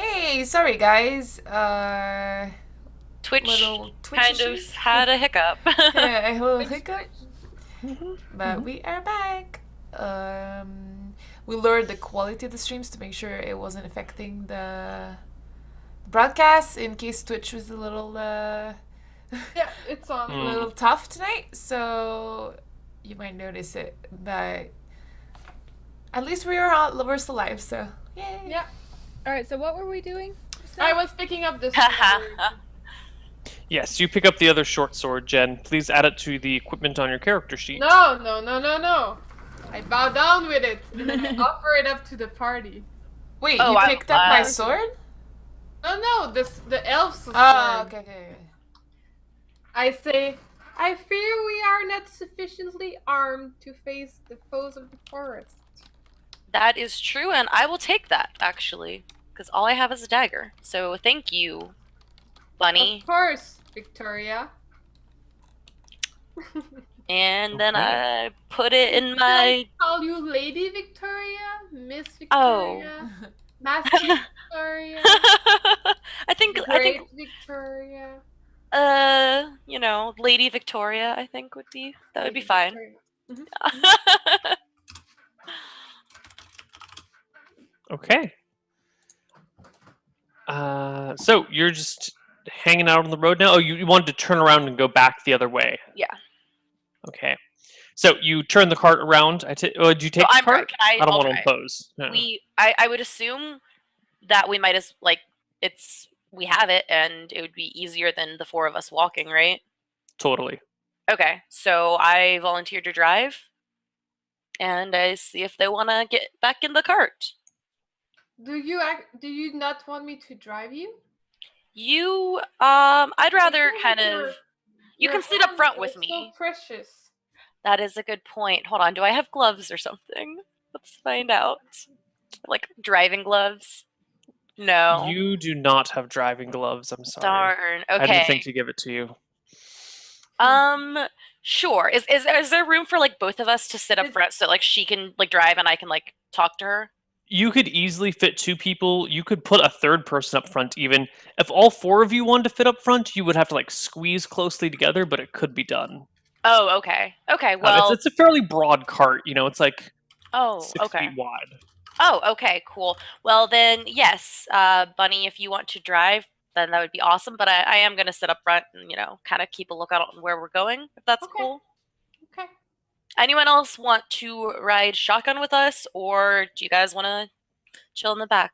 Hey, sorry guys. Twitch Little Twitch kind of issues. had a hiccup. Yeah, a little Which hiccup, Twitch? but we are back. We lowered the quality of the streams to make sure it wasn't affecting the broadcast in case Twitch was a little Yeah, it's on. a little tough tonight. So you might notice it, but at least we're still live. So yay! Yeah. All right, so what were we doing? I was picking up this. Yes, you pick up the other short sword, Jen. Please add it to the equipment on your character sheet. No, no, no, no, no. I bow down with it and then I offer it up to the party. Wait, Oh, you I- picked up my sword? No, the elf's sword. Oh, okay. I say, I fear we are not sufficiently armed to face the foes of the forest. That is true, and I will take that, actually. Because all I have is a dagger. So thank you, Bunny. Of course, Victoria. And then Okay. I put it in Can my... I call you Lady Victoria? Miss Oh. Victoria? Master Victoria? I think, Great Victoria? Lady Victoria, I think would be Lady fine. Victoria. Okay. So you're just hanging out on the road now? Oh, you wanted to turn around and go back the other way. Yeah. Okay. So you turn the cart around. Did you take the cart? Can I don't I'll want to try. impose. No. I would assume that we might we have it and it would be easier than the four of us walking, right? Totally. Okay, so I volunteered to drive and I see if they want to get back in the cart. Do you not want me to drive you? I'd rather feel kind like of. You Your can sit up hands front are with so me. precious. That is a good point. Hold on, do I have gloves or something? Let's find out. Like driving gloves? No. You do not have driving gloves. I'm sorry. Darn. I didn't Okay. think to give it to you. Sure. Is there room for like both of us to sit up front so like she can like drive and I can like talk to her? You could easily fit two people. You could put a third person up front even. If all four of you wanted to fit up front, you would have to like squeeze closely together, but it could be done. Oh, okay. Okay, well. It's a fairly broad cart, it's like Oh, 6 okay. feet wide. Oh, okay, cool. Well then, yes, Bunny, if you want to drive, then that would be awesome. But I am gonna sit up front and kind of keep a lookout on where we're going, if that's Okay. cool. Okay. Anyone else want to ride shotgun with us, or do you guys want to chill in the back?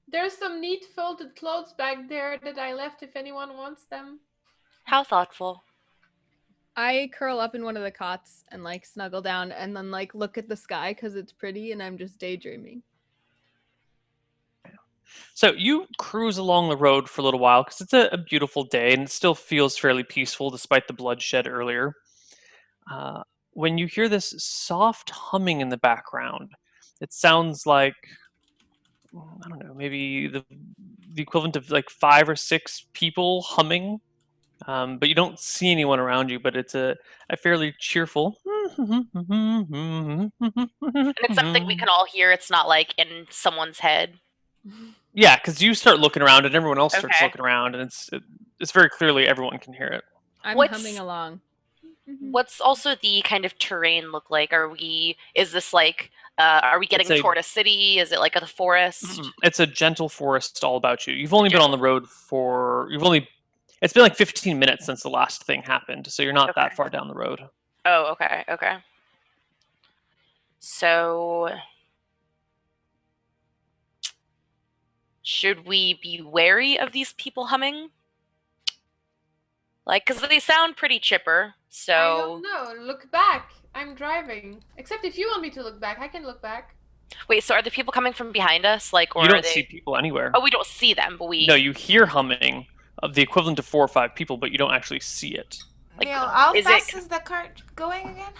There's some neat folded clothes back there that I left if anyone wants them. How thoughtful. I curl up in one of the cots and like snuggle down and then like look at the sky because it's pretty and I'm just daydreaming. So you cruise along the road for a little while because it's a beautiful day and it still feels fairly peaceful despite the bloodshed earlier. When you hear this soft humming in the background, it sounds like, I don't know, maybe the equivalent of like 5 or 6 people humming. But you don't see anyone around you, but it's a fairly cheerful. And it's something we can all hear. It's not like in someone's head. Yeah, because you start looking around and everyone else starts Okay. looking around, and it's very clearly everyone can hear it. I'm What's- humming along. What's also the kind of terrain look like? Is this like, are we getting toward a city? Is it like a forest? It's a gentle forest all about you. You've only been on the road it's been like 15 minutes since the last thing happened, so you're not that far down the road. Oh, okay, okay. So, should we be wary of these people humming? Like, because they sound pretty chipper, so... I don't know. Look back. I'm driving. Except if you want me to look back, I can look back. Wait, so are the people coming from behind us? Like, or You are don't they... see people anywhere. Oh, we don't see them, but we... No, you hear humming of the equivalent of 4 or 5 people, but you don't actually see it. Like, Neil, how is fast it- is the cart going again?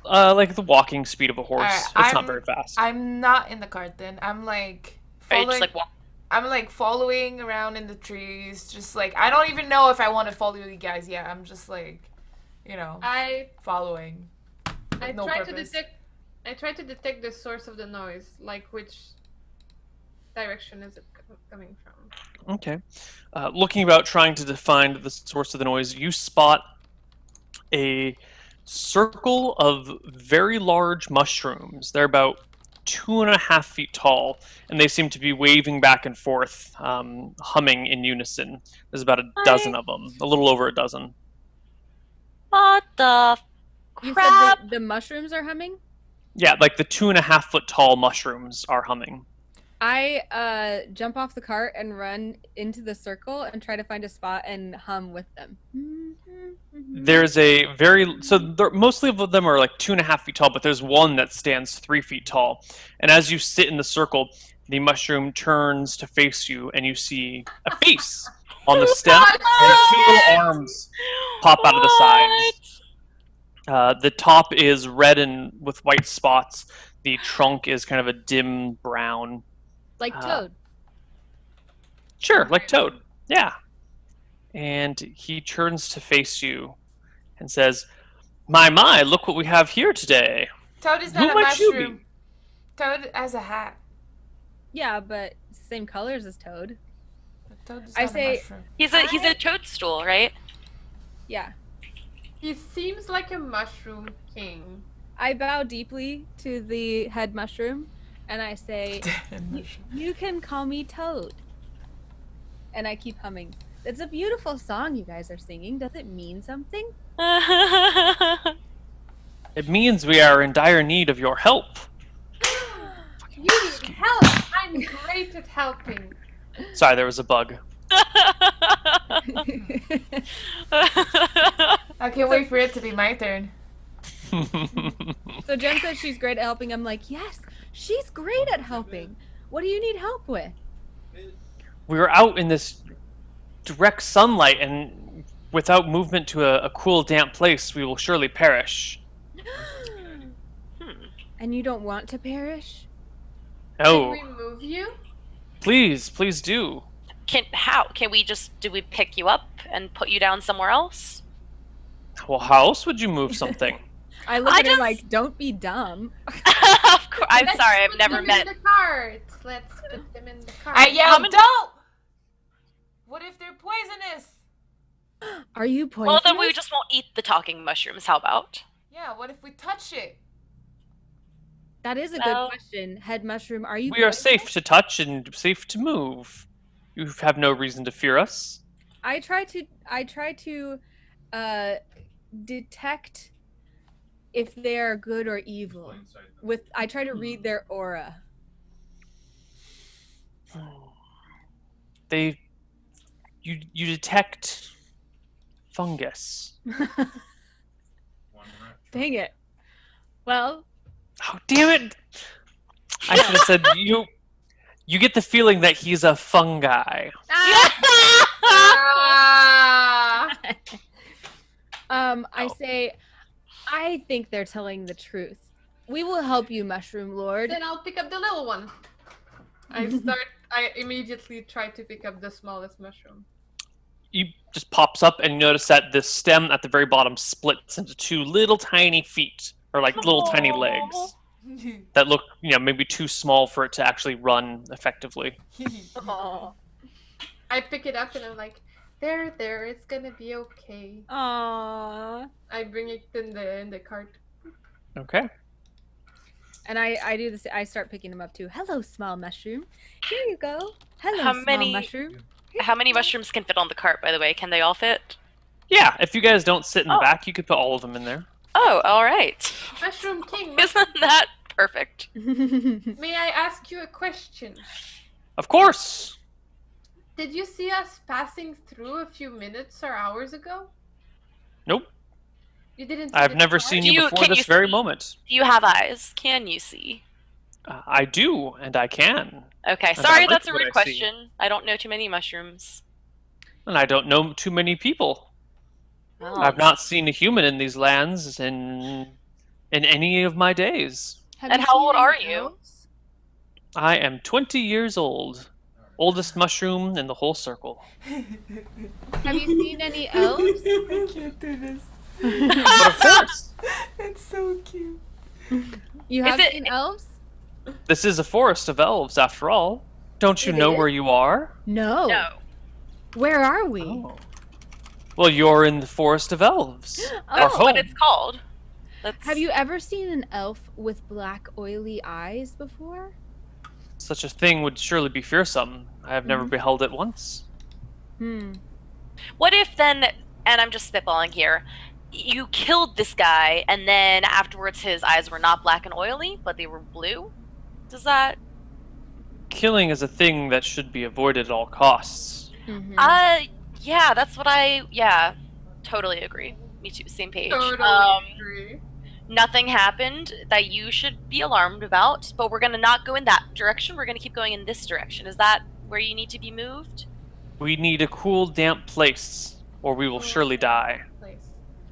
Like the walking speed of a horse. Alright, It's not very fast. I'm not in the cart then. I'm like Are you following. just like, walk... I'm like following around in the trees, just like I don't even know if I want to follow you guys yet. I'm just like, following. I No try purpose. to detect the source of the noise, like which direction is it coming from? Okay. Looking about, trying to define the source of the noise, you spot a circle of very large mushrooms. They're about 2.5 feet tall, and they seem to be waving back and forth, humming in unison. There's about a dozen of them, a little over a dozen. What the You crap? said the mushrooms are humming? Yeah, like the 2.5 foot tall mushrooms are humming. I jump off the cart and run into the circle and try to find a spot and hum with them. There's mostly of them are like 2.5 feet tall, but there's one that stands 3 feet tall. And as you sit in the circle, the mushroom turns to face you, and you see a face on the stem, and 2 little arms pop out of the sides. The top is red and with white spots. The trunk is kind of a dim brown. Like Toad. Sure, like Toad. Yeah. And he turns to face you and says, My, look what we have here today. Toad is Who not a might you mushroom. Toad has a hat. Yeah, but same colors as Toad. But Toad is I not say- a mushroom. He's a toadstool, right? Yeah. He seems like a mushroom king. I bow deeply to the head mushroom and I say, You can call me Toad. And I keep humming. It's a beautiful song you guys are singing. Does it mean something? It means we are in dire need of your help. You need help! I'm great at helping. Sorry, there was a bug. I can't wait for it to be my turn. So Jen says she's great at helping. I'm like, yes, she's great at helping. What do you need help with? We were out in this direct sunlight, and without movement to a cool, damp place, we will surely perish. And you don't want to perish? Oh, Can we move you? please do. Can we do we pick you up and put you down somewhere else? Well, how else would you move something? I look I at her just- like, don't be dumb. Of course. I'm Let's sorry, I've put never them met. in the cart. Let's put them in the cart. I yelled, many- don't! What if they're poisonous? Are you poisonous? Well, then we just won't eat the talking mushrooms. How about? Yeah, what if we touch it? That is a Well- good question. Head mushroom, are you We are poisonous? safe to touch and safe to move. You have no reason to fear us. I try to detect if they are good or evil. I try to read their aura. You detect fungus. Dang it. Well, Oh, damn it! I should have said you get the feeling that he's a fungi. Ah! I say, I think they're telling the truth. We will help you, Mushroom Lord. Then I'll pick up the little one. I immediately try to pick up the smallest mushroom. He just pops up, and you notice that the stem at the very bottom splits into 2 little tiny feet, or like little tiny legs that look, maybe too small for it to actually run effectively. I pick it up and I'm like, there, it's gonna be okay. Aww. I bring it in the cart. Okay. And I do this. I start picking them up too. Hello, small mushroom. Here you go. Hello, How small many- mushroom. How many mushrooms can fit on the cart, by the way? Can they all fit? Yeah, if you guys don't sit in the Oh. back, you could put all of them in there. Oh, all right. Mushroom King, Isn't that perfect? may I ask you a question? Of course. Did you see us passing through a few minutes or hours ago? Nope. You didn't see I've the never cart? seen Do you you- before can this you very see? moment. Do you have eyes? Can you see? I do, and I can. Okay, I sorry, like that's a what rude I see. question. I don't know too many mushrooms. And I don't know too many people. Oh, I've not seen a human in these lands in any of my days. Have And you how seen old any are you? elves? I am 20 years old. Oldest mushroom in the whole circle. Have you seen any elves? I can't do this. But of course, It's so cute. You Is have it- seen elves? this is a forest of elves after all. Don't you It know is? where you are? No. No. Where are we? Oh. Well, you're in the Forest of Elves. Our That's what home. it's called. That's Have you ever seen an elf with black, oily eyes before? Such a thing would surely be fearsome. I have never Mhm. beheld it once. What if then, and I'm just spitballing here, you killed this guy and then afterwards his eyes were not black and oily, but they were blue? Does that... Killing is a thing that should be avoided at all costs. Yeah, that's what yeah, totally agree. Me too, same page. Totally agree. Nothing happened that you should be alarmed about, but we're gonna not go in that direction. We're gonna keep going in this direction. Is that where you need to be moved? We need a cool, damp place, or we will surely die. Place.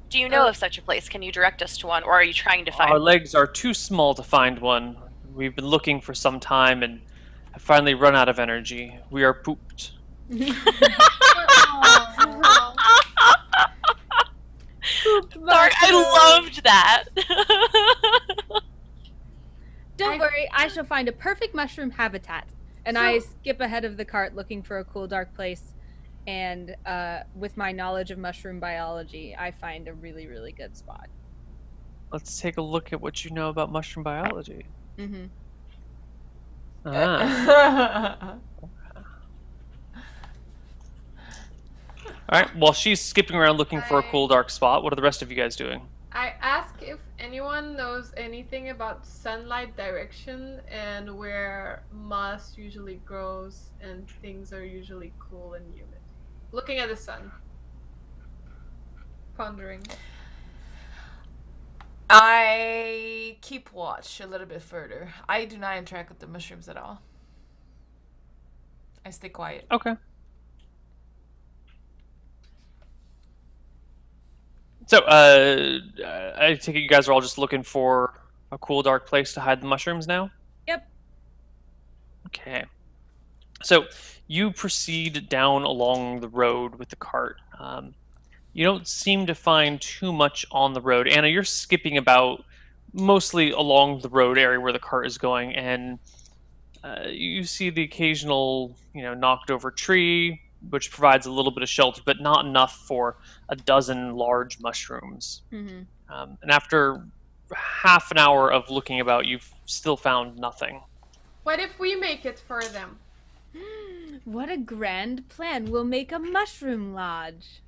Do you know of such a place? Can you direct us to one, or are you trying to find Our one? legs are too small to find one. We've been looking for some time and have finally run out of energy. We are pooped. Sorry, I loved that. Don't worry, I shall find a perfect mushroom habitat. And I skip ahead of the cart looking for a cool, dark place. And with my knowledge of mushroom biology, I find a really, really good spot. Let's take a look at what you know about mushroom biology. Mm-hmm. Ah. Alright, while she's skipping around looking for a cool, dark spot, what are the rest of you guys doing? I ask if anyone knows anything about sunlight direction and where moss usually grows and things are usually cool and humid. Looking at the sun. Pondering. I keep watch a little bit further. I do not interact with the mushrooms at all. I stay quiet. Okay. So, I take it you guys are all just looking for a cool, dark place to hide the mushrooms now? Yep. Okay. So, you proceed down along the road with the cart. You don't seem to find too much on the road. Anna, you're skipping about mostly along the road area where the cart is going, and you see the occasional, knocked over tree, which provides a little bit of shelter, but not enough for a dozen large mushrooms. Mm-hmm. And after half an hour of looking about, you've still found nothing. What if we make it for them? What a grand plan. We'll make a mushroom lodge.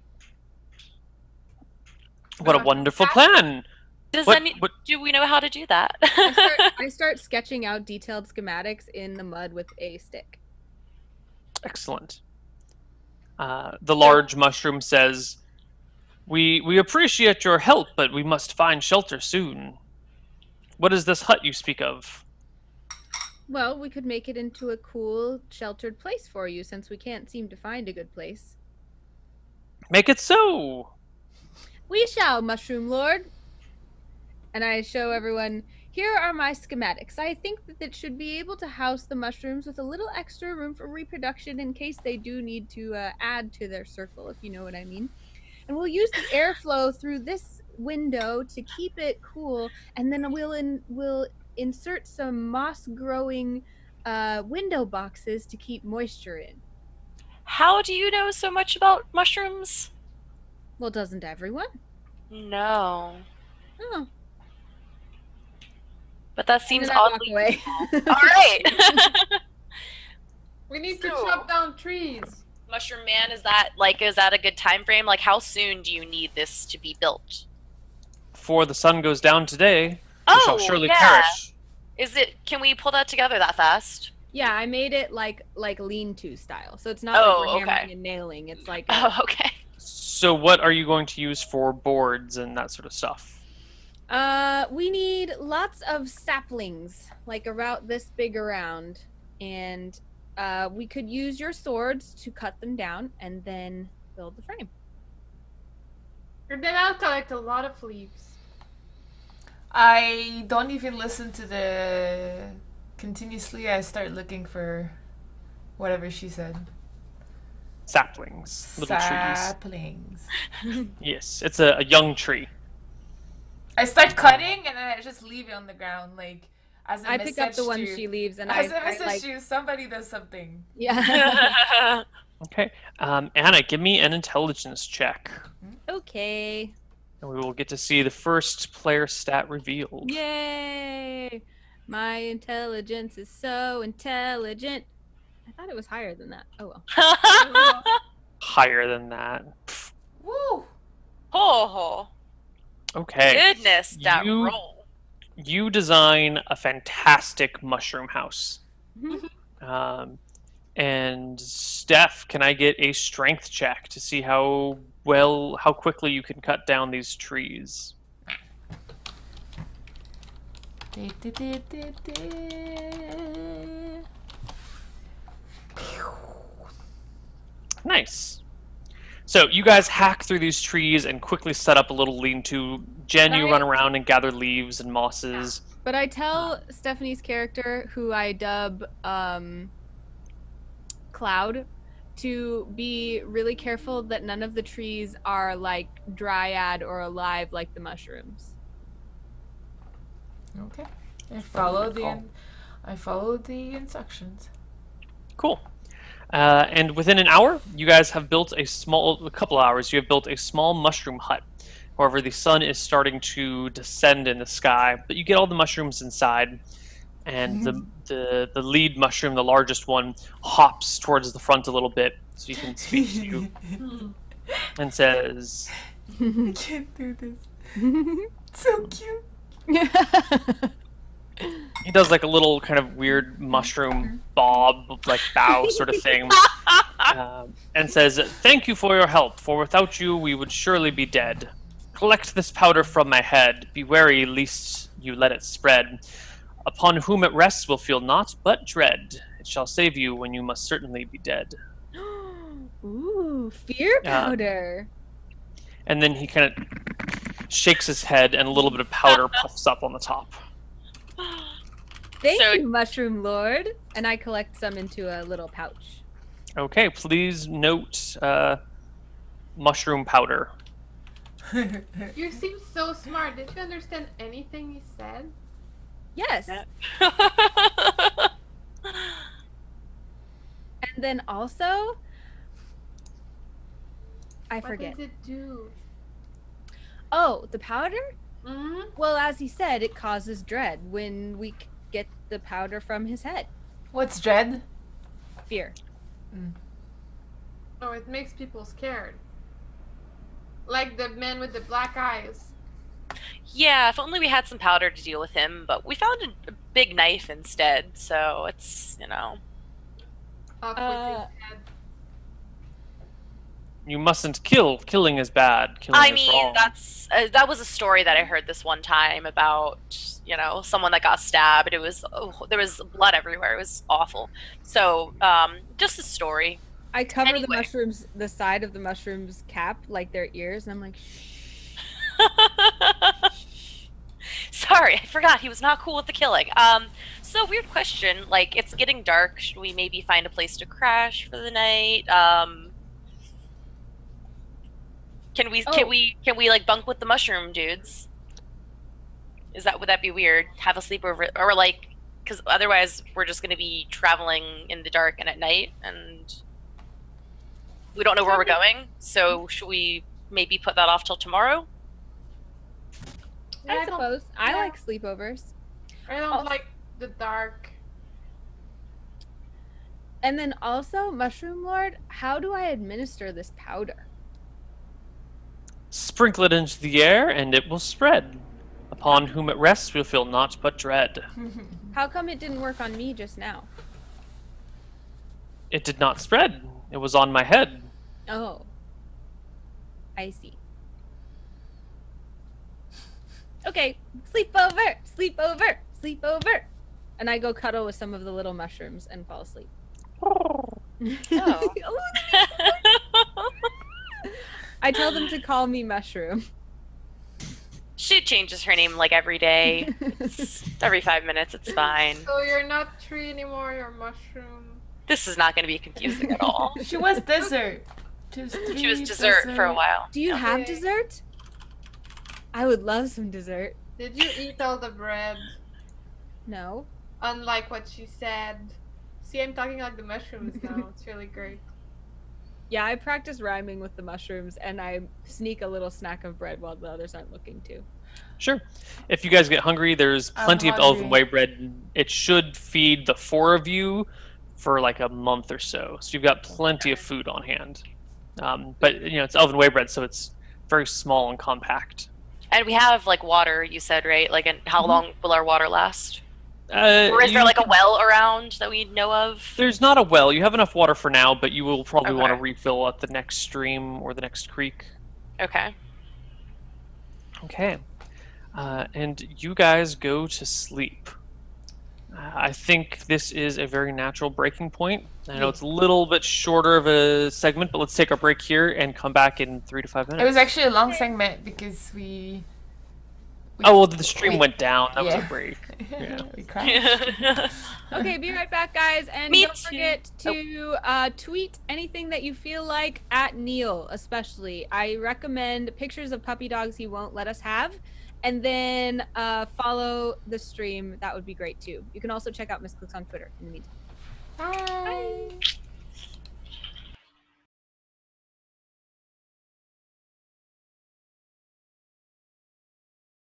What a wonderful plan! Does What- do we know how to do that? I start sketching out detailed schematics in the mud with a stick. Excellent. The large mushroom says, We appreciate your help, but we must find shelter soon. What is this hut you speak of? Well, we could make it into a cool, sheltered place for you since we can't seem to find a good place. Make it so! We shall, Mushroom Lord. And I show everyone, here are my schematics. I think that it should be able to house the mushrooms with a little extra room for reproduction in case they do need to add to their circle, if you know what I mean. And we'll use the airflow through this window to keep it cool, and then we'll insert some moss-growing window boxes to keep moisture in. How do you know so much about mushrooms? Well, doesn't everyone? No. Oh. But that seems And then I walk oddly... away. All right. We need to So- chop down trees. Mushroom Man, is that a good time frame? Like, how soon do you need this to be built? Before the sun goes down today, we shall surely perish. Can we pull that together that fast? Yeah, I made it like lean-to style, so it's not Oh, like we're okay. hammering and nailing. It's like Oh, okay. So what are you going to use for boards and that sort of stuff? we need lots of saplings, like about this big around, and we could use your swords to cut them down and then build the frame. And then I'll collect a lot of leaves. I don't even listen to the continuously. I start looking for whatever she said. Saplings, little Saplings. trees. Yes, it's a young tree. I start cutting and then I just leave it on the ground. Like, As a I pick up the message one to- she leaves, and As a I message like, to you, somebody does something. yeah. Okay. Anna, give me an intelligence check. Okay. And we will get to see the first player stat revealed. Yay! My intelligence is so intelligent. I thought it was higher than that. Oh well. Higher than that. Pff, Woo! Oh, okay. goodness, that You- roll. You design a fantastic mushroom house. Mhm. And Steph, can I get a strength check to see how quickly you can cut down these trees? Nice. So you guys hack through these trees and quickly set up a little lean-to. Jen, you Right. run around and gather leaves and mosses. But I tell Stephanie's character, who I dub Cloud, to be really careful that none of the trees are like dryad or alive like the mushrooms. Okay. Call. I followed the instructions. Cool. And within an hour, you guys have built a couple hours, you have built a small mushroom hut. However, the sun is starting to descend in the sky, but you get all the mushrooms inside, and the lead mushroom, the largest one, hops towards the front a little bit so you can speak to you and says, I can't do this. So cute. he does like a little kind of weird mushroom bob, like bow sort of thing, and says, "Thank you for your help, for without you we would surely be dead. Collect this powder from my head, be wary lest you let it spread. Upon whom it rests will feel naught but dread. It shall save you when you must certainly be dead." Ooh, fear powder. And then he kind of shakes his head, and a little bit of powder puffs up on the top. Thank So- you, Mushroom Lord. And I collect some into a little pouch. Okay, please note mushroom powder. You seem so smart. Did you understand anything he said? Yes. Yeah. And then also, I What forget. does it do? Oh, the powder? Mm-hmm. Well, as he said, it causes dread when we get the powder from his head. What's dread? Fear. Oh, it makes people scared. Like the man with the black eyes. Yeah, if only we had some powder to deal with him, but we found a big knife instead, so it's, Off with Uh, his head. You mustn't kill. Killing is bad. Killing I is mean, wrong. that was a story that I heard this one time about, someone that got stabbed. It was there was blood everywhere. It was awful. So, just a story. I cover the Anyway. mushrooms, the side of the mushrooms cap, like their ears, and I'm like, shh. Sorry, I forgot he was not cool with the killing. So weird question. Like, it's getting dark. Should we maybe find a place to crash for the night? Can we like bunk with the mushroom dudes? Would that be weird? Have a sleepover, or like, because otherwise we're just going to be traveling in the dark and at night, and we don't know where we're going. So should we maybe put that off till tomorrow? Yeah, I suppose. I yeah. like sleepovers. I don't Oh. like the dark. And then also, Mushroom Lord, how do I administer this powder? Sprinkle it into the air, and it will spread. Upon whom it rests will feel naught but dread. How come it didn't work on me just now? It did not spread. It was on my head. Oh. I see. Okay, sleepover, sleepover, sleepover. And I go cuddle with some of the little mushrooms and fall asleep. Oh. I tell them to call me Mushroom. She changes her name like every day. It's every 5 minutes. It's fine. So you're not tree anymore, you're mushroom. This is not going to be confusing at all. She was dessert. She was dessert for a while. Do you Yeah. have Okay. dessert? I would love some dessert. Did you eat all the bread? No. Unlike what she said. See, I'm talking like the mushrooms now. It's really great. Yeah, I practice rhyming with the mushrooms, and I sneak a little snack of bread while the others aren't looking too. Sure. If you guys get hungry, there's I'm plenty of elven hungry. white bread. It should feed the 4 of you for like a month or so. So you've got plenty of food on hand. But it's elven white bread, so it's very small and compact. And we have like water, you said, right? Like, and how long will our water last? Or is there You like a well around that we know of? There's not a well. You have enough water for now, but you will probably want to Okay. refill at the next stream or the next creek. Okay. Okay. And you guys go to sleep. I think this is a very natural breaking point. I know it's a little bit shorter of a segment, but let's take our break here and come back in 3 to 5 minutes. It was actually a long segment because we Oh, well, the stream we- went down. That was yeah. a break. Yeah. we cried. Okay, be right back, guys. And Me don't too. forget to tweet anything that you feel like at Neil, especially. I recommend pictures of puppy dogs he won't let us have. And then follow the stream. That would be great too. You can also check out Misscliks on Twitter in the meantime. Bye.